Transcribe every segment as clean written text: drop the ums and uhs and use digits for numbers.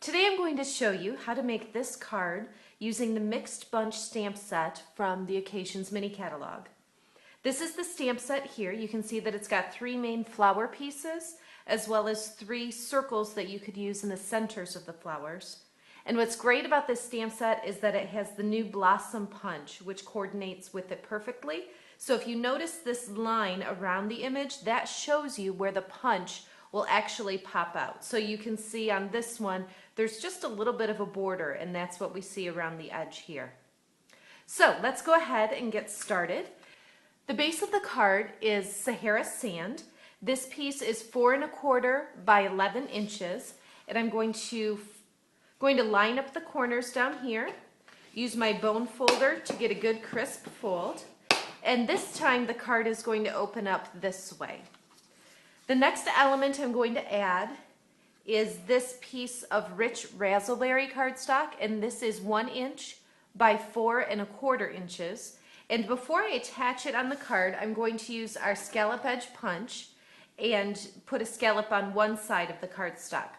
Today I'm going to show you how to make this card using the Mixed Bunch stamp set from the Occasions mini catalog. This is the stamp set here. You can see that it's got 3 main flower pieces as well as 3 circles that you could use in the centers of the flowers. And what's great about this stamp set is that it has the new blossom punch, which coordinates with it perfectly. So if you notice this line around the image, that shows you where the punch will actually pop out. So you can see on this one, there's just a little bit of a border, and that's what we see around the edge here. So let's go ahead and get started. The base of the card is Sahara sand. This piece is 4 1/4 by 11 inches, and I'm going to line up the corners down here, use my bone folder to get a good crisp fold, and this time the card is going to open up this way. The next element I'm going to add is this piece of rich razzleberry cardstock, and this is 1 inch by 4 1/4 inches. And before I attach it on the card, I'm going to use our scallop edge punch and put a scallop on one side of the cardstock.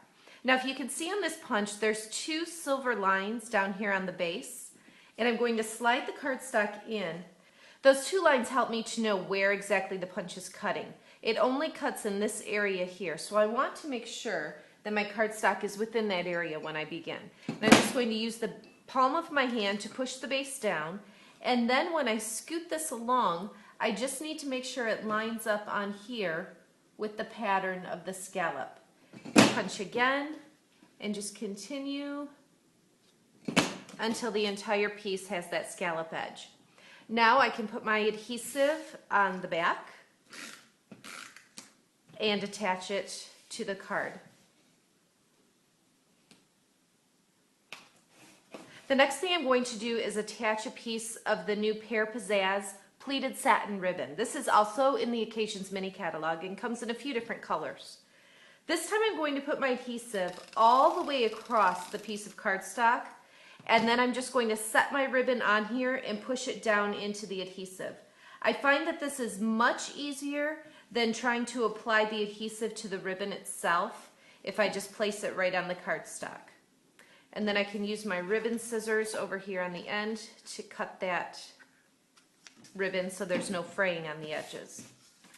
Now, if you can see on this punch, there's 2 silver lines down here on the base, and I'm going to slide the cardstock in. Those 2 lines help me to know where exactly the punch is cutting. It only cuts in this area here, so I want to make sure that my cardstock is within that area when I begin. And I'm just going to use the palm of my hand to push the base down, and then when I scoot this along, I just need to make sure it lines up on here with the pattern of the scallop. Punch again, and just continue until the entire piece has that scallop edge. Now I can put my adhesive on the back and attach it to the card. The next thing I'm going to do is attach a piece of the new Pear Pizzazz pleated satin ribbon. This is also in the Occasions mini catalog and comes in a few different colors. This time I'm going to put my adhesive all the way across the piece of cardstock, and then I'm just going to set my ribbon on here and push it down into the adhesive. I find that this is much easier than trying to apply the adhesive to the ribbon itself if I just place it right on the cardstock. And then I can use my ribbon scissors over here on the end to cut that ribbon so there's no fraying on the edges.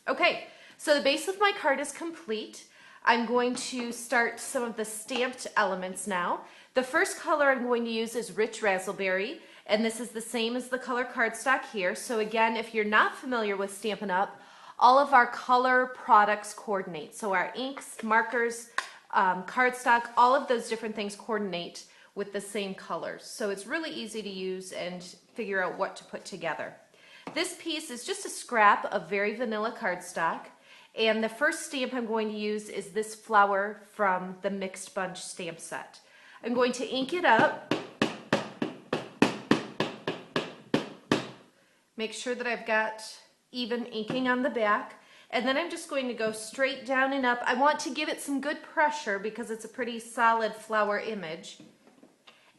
Okay, so the base of my card is complete. I'm going to start some of the stamped elements now. The first color I'm going to use is Rich Razzleberry, and this is the same as the color cardstock here. So again, if you're not familiar with Stampin' Up, all of our color products coordinate. So our inks, markers, cardstock, all of those different things coordinate with the same colors. So it's really easy to use and figure out what to put together. This piece is just a scrap of very vanilla cardstock, and the first stamp I'm going to use is this flower from the Mixed Bunch stamp set. I'm going to ink it up. Make sure that I've got even inking on the back, and then I'm just going to go straight down and up. I want to give it some good pressure because it's a pretty solid flower image.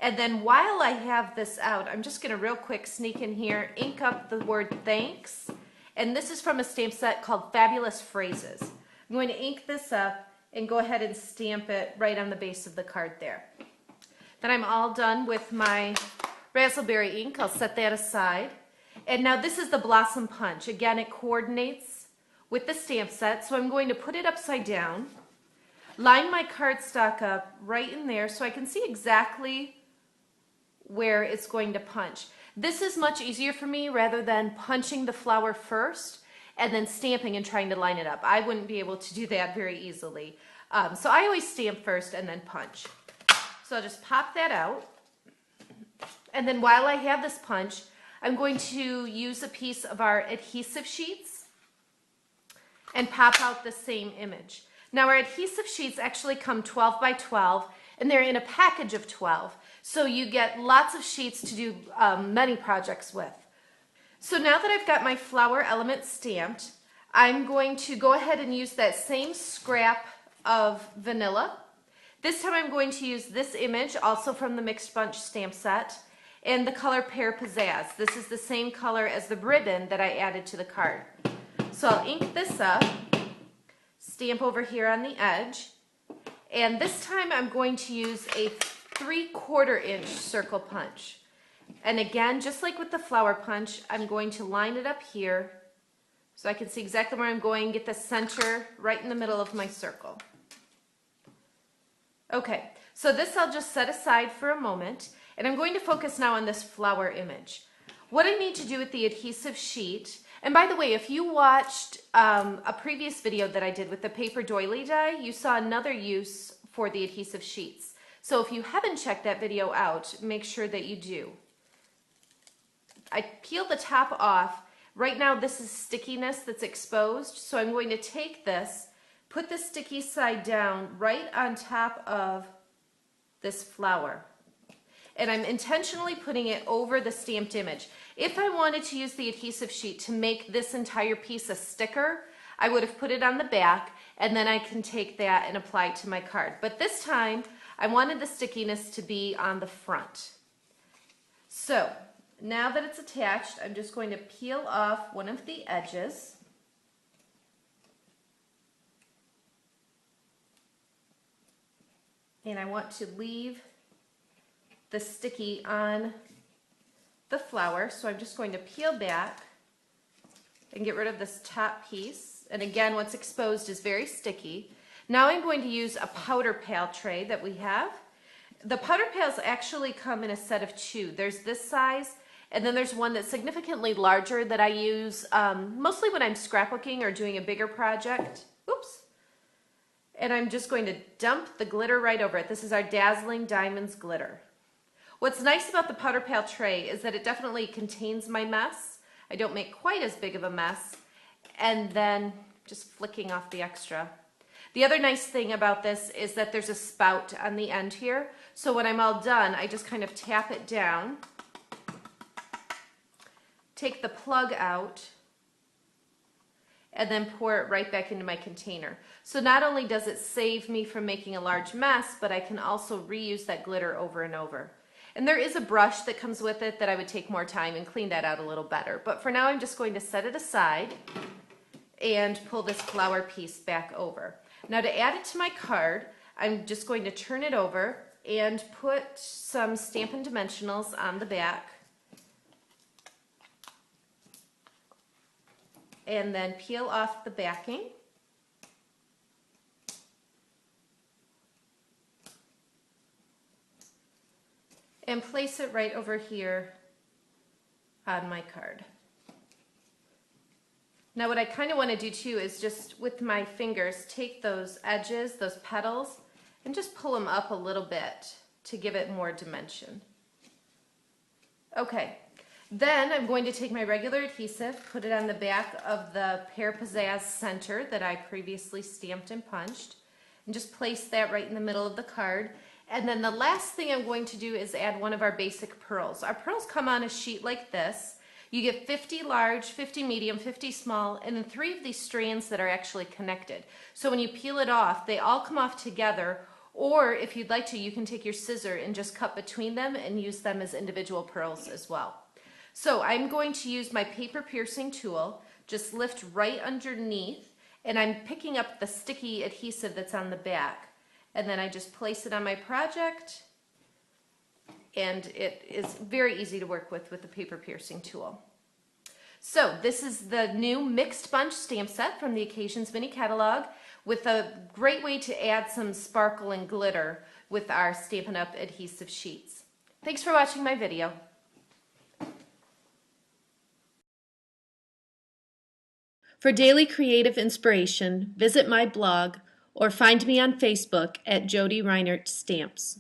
And then while I have this out, I'm just going to real quick sneak in here, ink up the word thanks, and this is from a stamp set called Fabulous Phrases. I'm going to ink this up and go ahead and stamp it right on the base of the card there. Then I'm all done with my Razzleberry ink. I'll set that aside. And now this is the Blossom Punch. Again, it coordinates with the stamp set, so I'm going to put it upside down, line my cardstock up right in there so I can see exactly where it's going to punch. This is much easier for me rather than punching the flower first and then stamping and trying to line it up. I wouldn't be able to do that very easily. So I always stamp first and then punch. So I'll just pop that out. And then while I have this punch, I'm going to use a piece of our Adhesive Sheets and pop out the same image. Now our Adhesive Sheets actually come 12 by 12, and they're in a package of 12. So you get lots of sheets to do many projects with. So now that I've got my flower element stamped, I'm going to go ahead and use that same scrap of vanilla. This time I'm going to use this image, also from the Mixed Bunch stamp set, and the color Pear Pizzazz. This is the same color as the ribbon that I added to the card. So I'll ink this up, stamp over here on the edge, And this time I'm going to use a 3/4 inch circle punch. And again, just like with the flower punch, I'm going to line it up here so I can see exactly where I'm going, get the center right in the middle of my circle. Okay, so this I'll just set aside for a moment, and I'm going to focus now on this flower image. What I need to do with the adhesive sheet, and by the way, if you watched a previous video that I did with the paper doily die, you saw another use for the adhesive sheets. So if you haven't checked that video out, make sure that you do. I peel the top off. Right now this is stickiness that's exposed, so I'm going to take this, put the sticky side down right on top of this flower. And I'm intentionally putting it over the stamped image. If I wanted to use the adhesive sheet to make this entire piece a sticker, I would have put it on the back, and then I can take that and apply it to my card. But this time, I wanted the stickiness to be on the front. So, now that it's attached, I'm just going to peel off one of the edges. And I want to leave the sticky on the flower, so I'm just going to peel back and get rid of this top piece. And again, what's exposed is very sticky. Now I'm going to use a powder pail tray that we have. The powder pails actually come in a set of 2. There's this size, and then there's one that's significantly larger that I use mostly when I'm scrapbooking or doing a bigger project. Oops. And I'm just going to dump the glitter right over it. This is our Dazzling Diamonds Glitter. What's nice about the powder pail tray is that it definitely contains my mess. I don't make quite as big of a mess. And then just flicking off the extra. The other nice thing about this is that there's a spout on the end here. So when I'm all done, I just kind of tap it down, take the plug out, and then pour it right back into my container. So not only does it save me from making a large mess, but I can also reuse that glitter over and over. And there is a brush that comes with it that I would take more time and clean that out a little better. But for now, I'm just going to set it aside and pull this flower piece back over. Now to add it to my card, I'm just going to turn it over and put some Stampin Dimensionals on the back. And then peel off the backing. And place it right over here on my card. Now what I kind of want to do too is just with my fingers take those edges, those petals, and just pull them up a little bit to give it more dimension. Okay, then I'm going to take my regular adhesive, put it on the back of the Pear Pizzazz center that I previously stamped and punched, and just place that right in the middle of the card. And then the last thing I'm going to do is add one of our basic pearls. Our pearls come on a sheet like this. You get 50 large, 50 medium, 50 small, and then 3 of these strands that are actually connected. So when you peel it off, they all come off together, or if you'd like to, you can take your scissor and just cut between them and use them as individual pearls as well. So I'm going to use my paper piercing tool, just lift right underneath, and I'm picking up the sticky adhesive that's on the back. And then I just place it on my project, and it is very easy to work with the paper piercing tool. So this is the new mixed bunch stamp set from the Occasions Mini Catalog with a great way to add some sparkle and glitter with our Stampin' Up! Adhesive sheets. Thanks for watching my video. For daily creative inspiration, visit my blog or find me on Facebook at Jody Reinert Stamps.